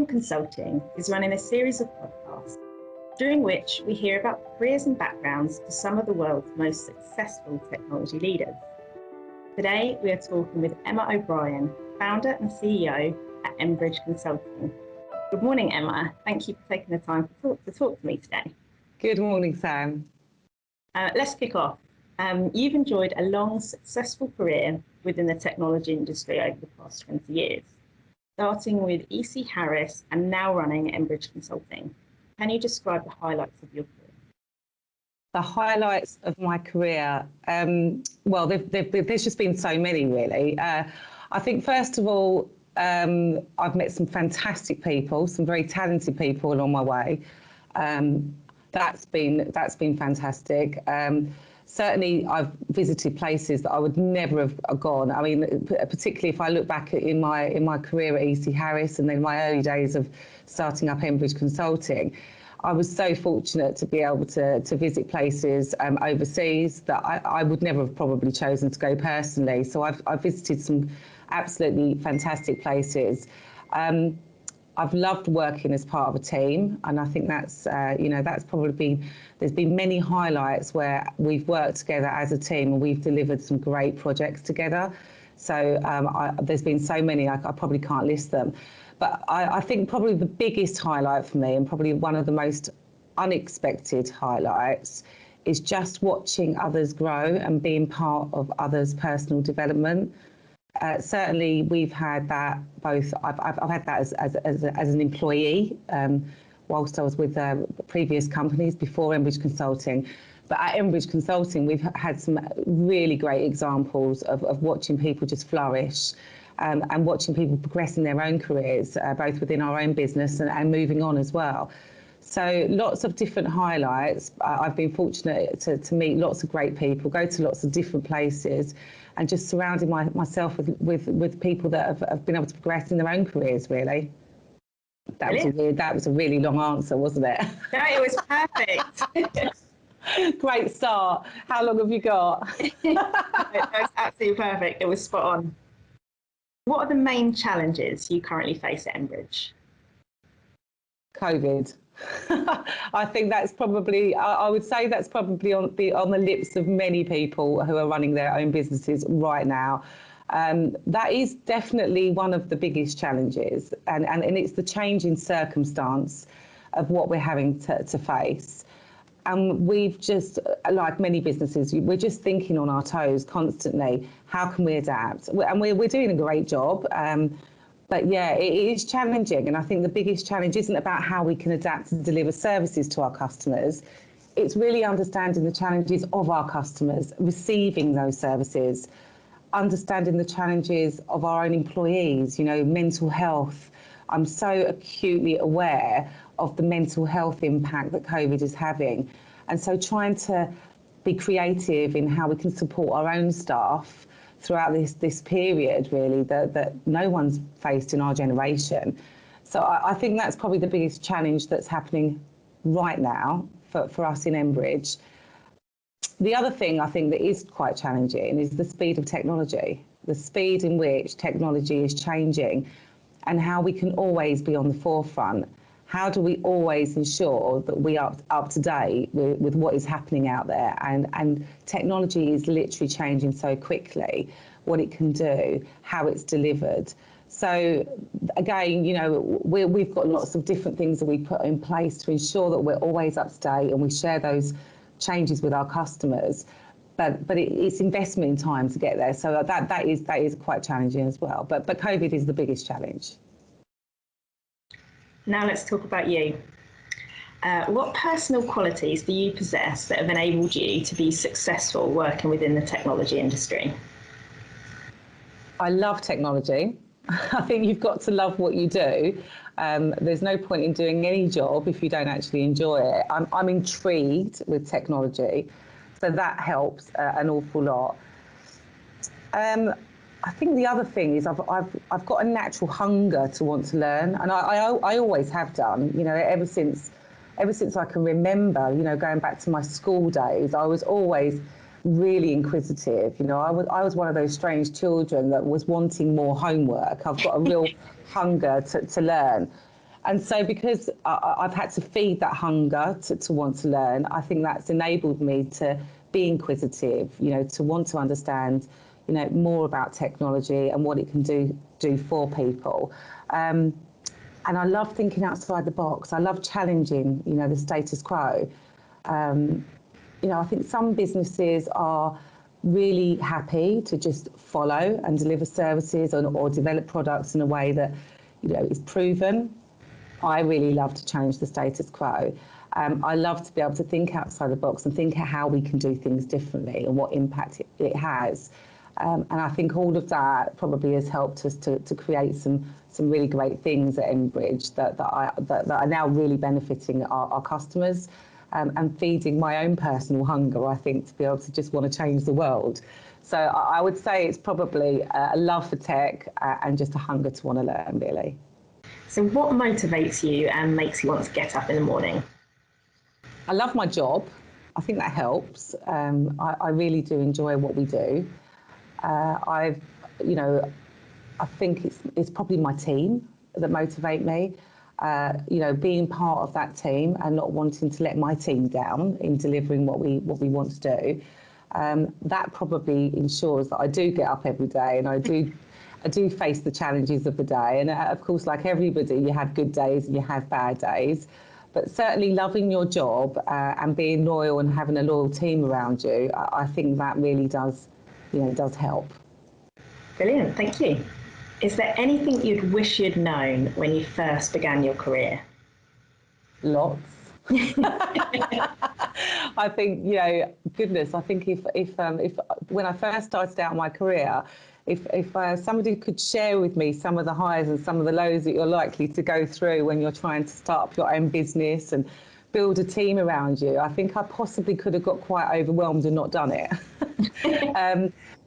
Consulting is running a series of podcasts during which we hear about the careers and backgrounds of some of the world's most successful technology leaders. Today, we are talking with Emma O'Brien, founder and CEO at Embridge Consulting. Good morning, Emma. Thank you for taking the time to talk to me today. Good morning, Sam. Let's kick off. You've enjoyed a long, successful career within the technology industry over the past 20 years, starting with EC Harris and now running Embridge Consulting. Can you describe the highlights of your career? The highlights of my career, well, there's just been so many, really. I think, first of all, I've met some fantastic people, some very talented people along my way. That's been fantastic. Certainly, I've visited places that I would never have gone. I mean, particularly if I look back in my career at EC Harris and then my early days of starting up Embridge Consulting, I was so fortunate to be able to visit places overseas that I would never have probably chosen to go personally. So I've visited some absolutely fantastic places. I've loved working as part of a team, and I think that's that's probably been, there's been many highlights where we've worked together as a team and we've delivered some great projects together. So there's been so many, I probably can't list them. But I think probably the biggest highlight for me, and probably one of the most unexpected highlights, is just watching others grow and being part of others' personal development. Certainly, we've had that both. I've had that as an employee whilst I was with previous companies before Embridge Consulting. But at Embridge Consulting, we've had some really great examples of watching people just flourish and watching people progress in their own careers, both within our own business and moving on as well. So lots of different highlights. I've been fortunate to meet lots of great people, go to lots of different places, and just surrounding myself with people that have been able to progress in their own careers, really. That was a really long answer, wasn't it? No, it was perfect. Great start. How long have you got? That was absolutely perfect. It was spot on. What are the main challenges you currently face at Embridge? COVID. I think that's probably, I would say that's probably on the lips of many people who are running their own businesses right now. That is definitely one of the biggest challenges, and it's the change in circumstance of what we're having to face. And we've just, like many businesses, we're just thinking on our toes constantly. How can we adapt? And we're doing a great job. But yeah, it is challenging. And I think the biggest challenge isn't about how we can adapt and deliver services to our customers. It's really understanding the challenges of our customers, receiving those services, understanding the challenges of our own employees, mental health. I'm so acutely aware of the mental health impact that COVID is having. And so trying to be creative in how we can support our own staff throughout this period, really, that no one's faced in our generation. So I think that's probably the biggest challenge that's happening right now for us in Embridge. The other thing I think that is quite challenging is the speed of technology, the speed in which technology is changing and how we can always be on the forefront. How do we always ensure that we are up to date with what is happening out there? And technology is literally changing so quickly, what it can do, how it's delivered. So again, we've got lots of different things that we put in place to ensure that we're always up to date and we share those changes with our customers. But it's investment in time to get there. So that is quite challenging as well. But COVID is the biggest challenge. Now let's talk about you. What personal qualities do you possess that have enabled you to be successful working within the technology industry? I love technology. I think you've got to love what you do. There's no point in doing any job if you don't actually enjoy it. I'm intrigued with technology, so that helps an awful lot. I think the other thing is I've got a natural hunger to want to learn, and I always have done. Ever since I can remember. Going back to my school days, I was always really inquisitive. I was one of those strange children that was wanting more homework. I've got a real hunger to learn. And so because I've had to feed that hunger to want to learn, I think that's enabled me to be inquisitive, to want to understand, more about technology and what it can do for people. And I love thinking outside the box. I love challenging, the status quo. I think some businesses are really happy to just follow and deliver services or develop products in a way that, is proven. I really love to challenge the status quo. I love to be able to think outside the box and think how we can do things differently and what impact it has. And I think all of that probably has helped us to create some really great things at Embridge that are now really benefiting our customers and feeding my own personal hunger, I think, to be able to just want to change the world. So I would say it's probably a love for tech and just a hunger to want to learn, really. So what motivates you and makes you want to get up in the morning? I love my job. I think that helps. I really do enjoy what we do. I think it's probably my team that motivate me. Being part of that team and not wanting to let my team down in delivering what we want to do. That probably ensures that I do get up every day and I do face the challenges of the day. And of course, like everybody, you have good days and you have bad days. But certainly loving your job and being loyal and having a loyal team around you, I think that really does help. Brilliant, thank you. Is there anything you'd wish you'd known when you first began your career? Lots. I think, goodness, I think if when I first started out my career, if somebody could share with me some of the highs and some of the lows that you're likely to go through when you're trying to start up your own business and build a team around you, I think I possibly could have got quite overwhelmed and not done it.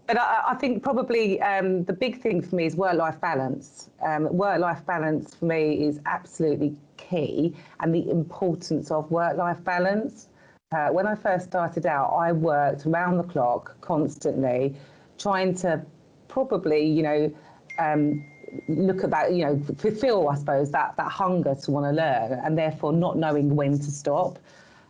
But I think probably the big thing for me is work-life balance. Work-life balance for me is absolutely key, and the importance of work-life balance. When I first started out, I worked around the clock constantly, trying to probably, look at that, fulfill, I suppose, that hunger to want to learn, and therefore not knowing when to stop.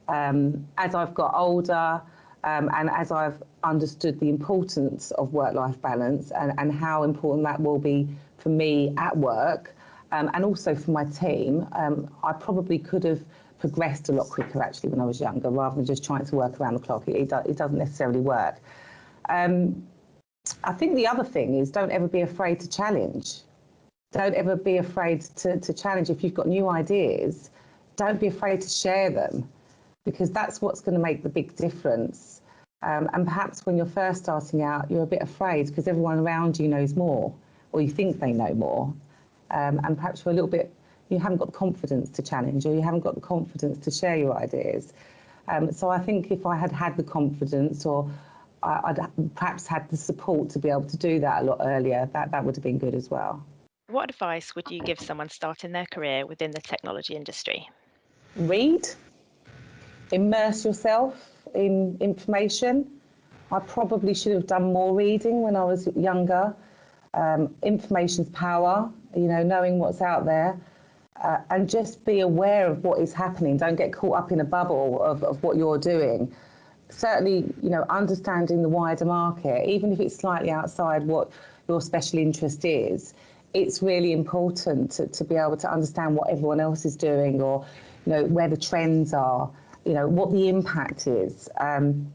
As I've got older, and as I've understood the importance of work-life balance and how important that will be for me at work, and also for my team, I probably could have progressed a lot quicker actually when I was younger, rather than just trying to work around the clock. It doesn't necessarily work. I think the other thing is don't ever be afraid to challenge. Don't ever be afraid to challenge. If you've got new ideas, don't be afraid to share them, because that's what's going to make the big difference. And perhaps when you're first starting out, you're a bit afraid because everyone around you knows more, or you think they know more. And perhaps you're a little bit, you haven't got the confidence to challenge, or you haven't got the confidence to share your ideas. So I think if I had the confidence, or I'd perhaps had the support to be able to do that a lot earlier, that would have been good as well. What advice would you give someone starting their career within the technology industry? Read. Immerse yourself in information. I probably should have done more reading when I was younger. Information's power, knowing what's out there, and just be aware of what is happening. Don't get caught up in a bubble of what you're doing. Certainly, understanding the wider market, even if it's slightly outside what your special interest is, it's really important to be able to understand what everyone else is doing, or, where the trends are, what the impact is. And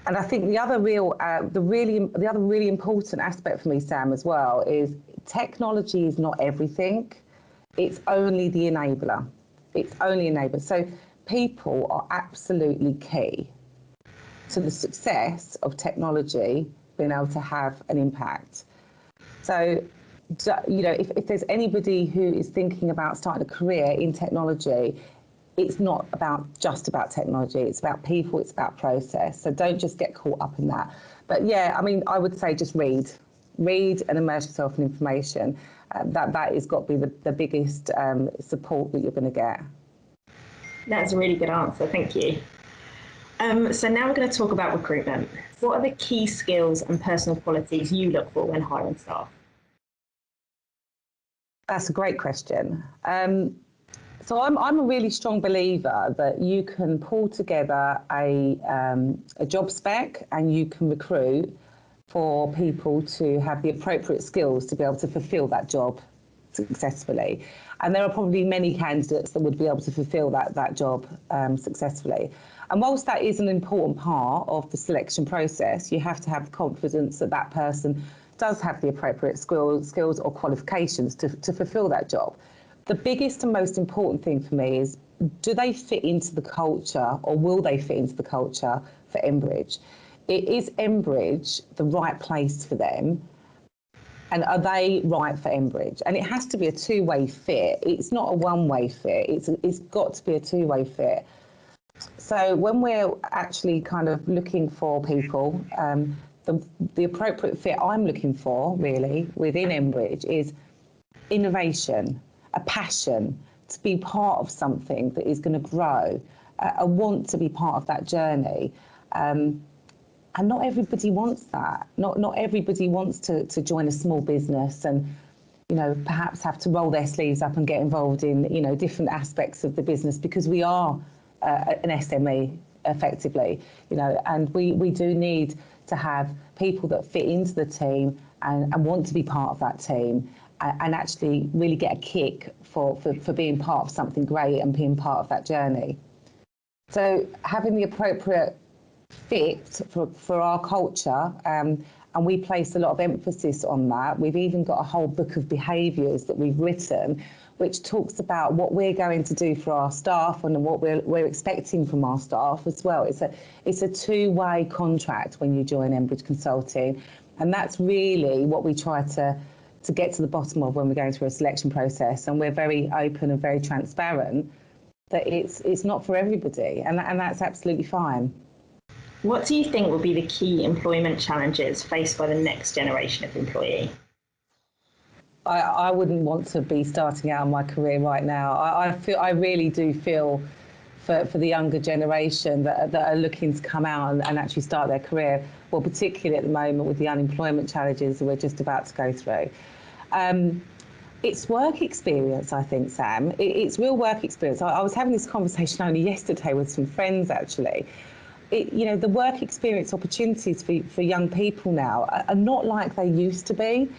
I think the other really important aspect for me, Sam, as well, is technology is not everything. It's only the enabler. It's only enabler. So people are absolutely key to the success of technology being able to have an impact. So, if there's anybody who is thinking about starting a career in technology, it's not just about technology. It's about people. It's about process. So don't just get caught up in that. But yeah, I would say just read and immerse yourself in information. That has got to be the biggest support that you're going to get. That's a really good answer. Thank you. So now we're going to talk about recruitment. What are the key skills and personal qualities you look for when hiring staff? That's a great question. So I'm a really strong believer that you can pull together a job spec and you can recruit for people to have the appropriate skills to be able to fulfil that job successfully. And there are probably many candidates that would be able to fulfil that job successfully. And whilst that is an important part of the selection process, you have to have the confidence that that person does have the appropriate skills or qualifications to fulfil that job. The biggest and most important thing for me is, do they fit into the culture, or will they fit into the culture for Embridge? Is Embridge the right place for them? And are they right for Embridge? And it has to be a two-way fit. It's not a one-way fit. It's got to be a two-way fit. So when we're actually kind of looking for people, the appropriate fit I'm looking for really within Embridge is innovation, a passion to be part of something that is going to grow, a want to be part of that journey. And not everybody wants that. Not everybody wants to join a small business and, you know, perhaps have to roll their sleeves up and get involved in, you know, different aspects of the business, because we are an SME effectively, you know, and we do need to have people that fit into the team and want to be part of that team and actually really get a kick for being part of something great and being part of that journey. So having the appropriate fit for our culture, and we place a lot of emphasis on that. We've even got a whole book of behaviours that we've written, which talks about what we're going to do for our staff and what we're expecting from our staff as well. It's a two-way contract when you join Embridge Consulting, and that's really what we try to get to the bottom of when we're going through a selection process. And we're very open and very transparent that it's not for everybody, and that's absolutely fine. What do you think will be the key employment challenges faced by the next generation of employee? I wouldn't want to be starting out my career right now. I really do feel for the younger generation that are looking to come out and actually start their career, well, particularly at the moment with the unemployment challenges that we're just about to go through. It's work experience, I think, Sam. It's real work experience. I was having this conversation only yesterday with some friends, actually. You know, the work experience opportunities for young people now are not like they used to be.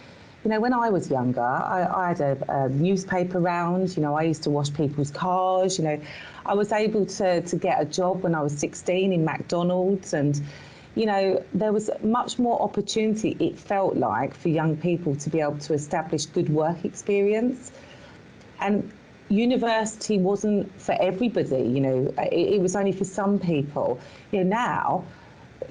You know, when I was younger, I had a newspaper round. You know, I used to wash people's cars. You know, I was able to get a job when I was 16 in McDonald's, and you know, there was much more opportunity, it felt like, for young people to be able to establish good work experience. And university wasn't for everybody, you know, it was only for some people. You know, now,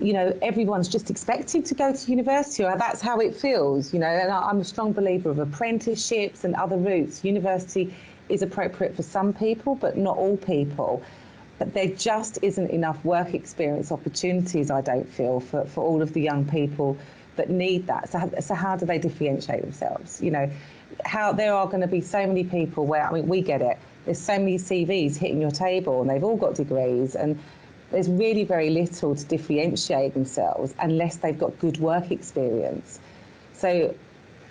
you know, everyone's just expected to go to university, or that's how it feels, you know, and I'm a strong believer of apprenticeships and other routes. University is appropriate for some people, but not all people. But there just isn't enough work experience opportunities, I don't feel, for all of the young people that need that. So how do they differentiate themselves? You know, how there are going to be so many people where, I mean, we get it. There's so many CVs hitting your table and they've all got degrees, and there's really very little to differentiate themselves unless they've got good work experience. So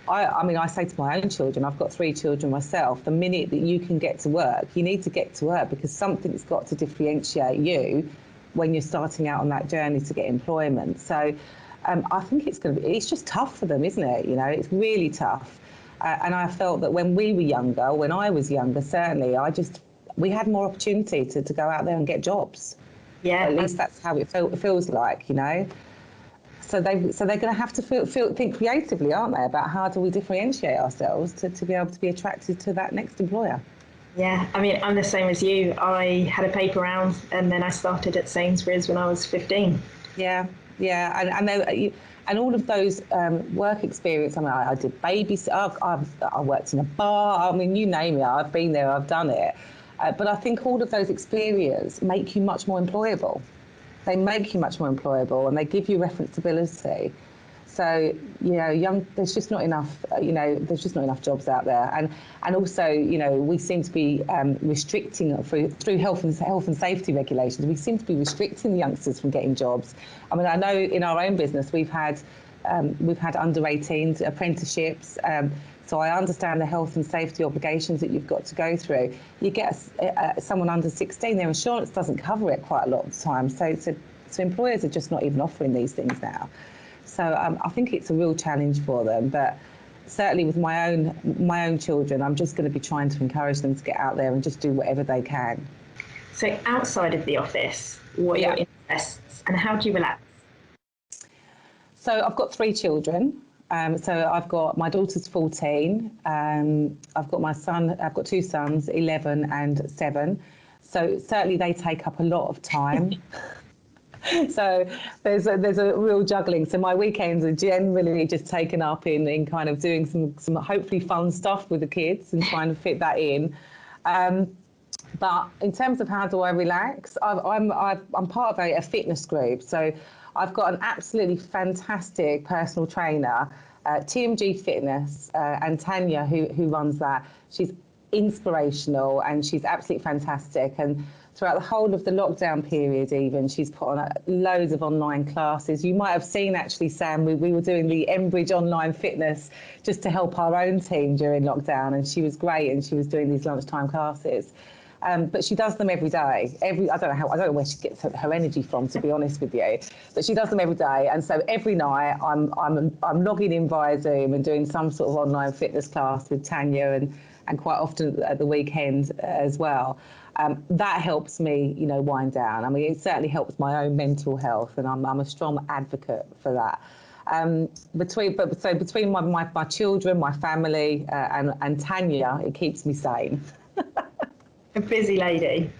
I mean, I say to my own children, I've got 3 children myself, the minute that you can get to work, you need to get to work, because something's got to differentiate you when you're starting out on that journey to get employment. So I think it's just tough for them, isn't it? You know, it's really tough. And I felt that when we were younger, when I was younger, certainly, we had more opportunity to go out there and get jobs. Yeah. At least that's how it feels like, you know. So they're going to have to think creatively, aren't they, about how do we differentiate ourselves to be able to be attracted to that next employer. Yeah, I mean, I'm the same as you. I had a paper round and then I started at Sainsbury's when I was 15. Yeah, and all of those work experience. I mean, I did babysitting. I worked in a bar. I mean, you name it. I've been there. I've done it. But I think all of those experiences make you much more employable. They make you much more employable, and they give you referenceability. So, you know, there's just not enough. There's just not enough jobs out there, and also, you know, we seem to be restricting through health and safety regulations. We seem to be restricting the youngsters from getting jobs. I mean, I know in our own business we've had under 18s apprenticeships. So I understand the health and safety obligations that you've got to go through. You get someone under 16, their insurance doesn't cover it quite a lot of the time. So employers are just not even offering these things now. So I think it's a real challenge for them. But certainly with my own children, I'm just going to be trying to encourage them to get out there and just do whatever they can. So outside of the office, what are your interests and how do you relax? So I've got 3 children. So I've got my daughter's 14. I've got 2 sons, 11 and 7. So certainly they take up a lot of time. So there's a real juggling. So my weekends are generally just taken up in kind of doing some hopefully fun stuff with the kids and trying to fit that in. But in terms of how do I relax, I'm part of a fitness group. So I've got an absolutely fantastic personal trainer, TMG Fitness, and Tanya, who runs that. She's inspirational and she's absolutely fantastic. And throughout the whole of the lockdown period even, she's put on loads of online classes. You might have seen actually, Sam, we were doing the Embridge online fitness just to help our own team during lockdown, and she was great, and she was doing these lunchtime classes. But she does them every day. I don't know where she gets her energy from, to be honest with you. But she does them every day, and so every night I'm logging in via Zoom and doing some sort of online fitness class with Tanya, and quite often at the weekend as well. That helps me, wind down. I mean, it certainly helps my own mental health, and I'm a strong advocate for that. Between my children, my family, and Tanya, it keeps me sane. A busy lady.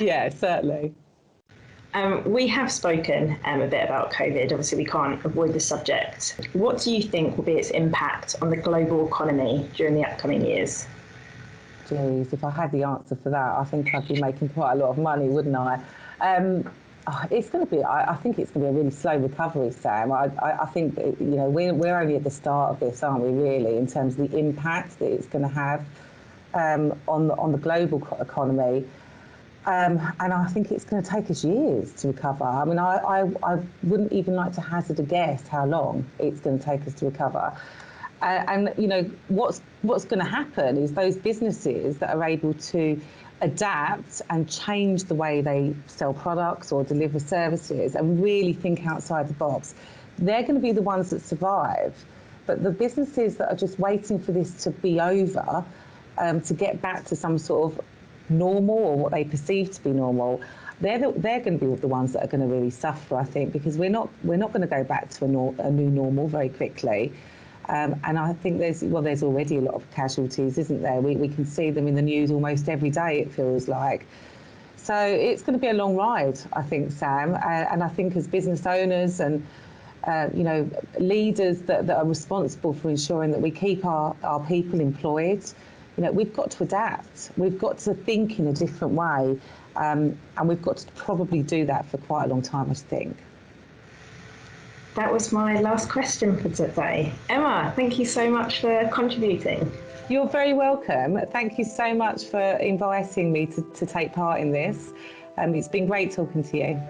Yeah, certainly. We have spoken a bit about COVID. Obviously, we can't avoid the subject. What do you think will be its impact on the global economy during the upcoming years? Geez, if I had the answer for that, I think I'd be making quite a lot of money, wouldn't I? It's going to be. I think it's going to be a really slow recovery, Sam. I think that, we're only at the start of this, aren't we? Really, in terms of the impact that it's going to have on the global economy, and I think it's going to take us years to recover. I mean, I wouldn't even like to hazard a guess how long it's going to take us to recover. And what's going to happen is those businesses that are able to adapt and change the way they sell products or deliver services and really think outside the box, they're going to be the ones that survive. But the businesses that are just waiting for this to be over, to get back to some sort of normal or what they perceive to be normal, they're going to be the ones that are going to really suffer, I think, because we're not going to go back to a new normal very quickly. And I think there's already a lot of casualties, isn't there? We can see them in the news almost every day, it feels like. So it's going to be a long ride, I think, Sam. And I think as business owners and leaders that are responsible for ensuring that we keep our people employed, we've got to adapt. We've got to think in a different way. And we've got to probably do that for quite a long time, I think. That was my last question for today. Emma, thank you so much for contributing. You're very welcome. Thank you so much for inviting me to take part in this. It's been great talking to you.